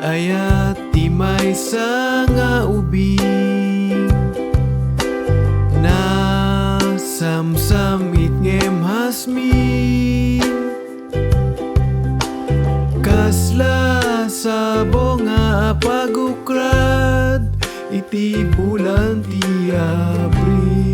Ayat ti Maysa Nga Ubing na samsamit ngem hasmi kasla sabo nga pagukrad iti bulan ti Abril.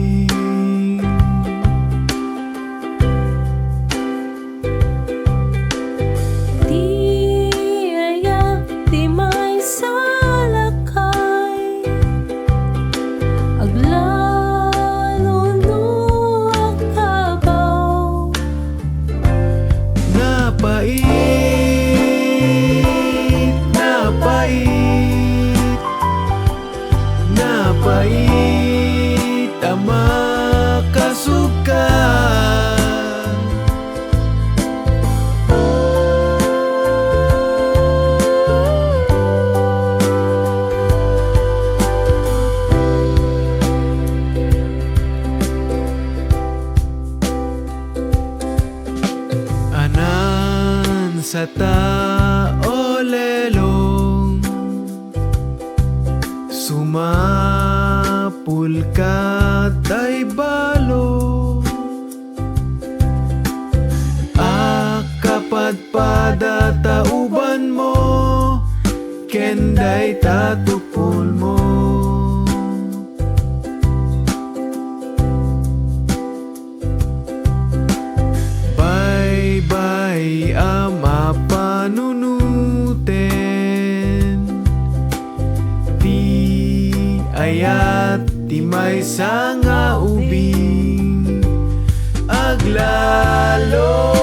Napait ang makasukan. Anan sa tao lelong sumapul ka tay balo akapadpada tauban mo kenday tatupul mo. Bye-bye ama panunuten Ayat ti Maysa Nga Ubing aglalo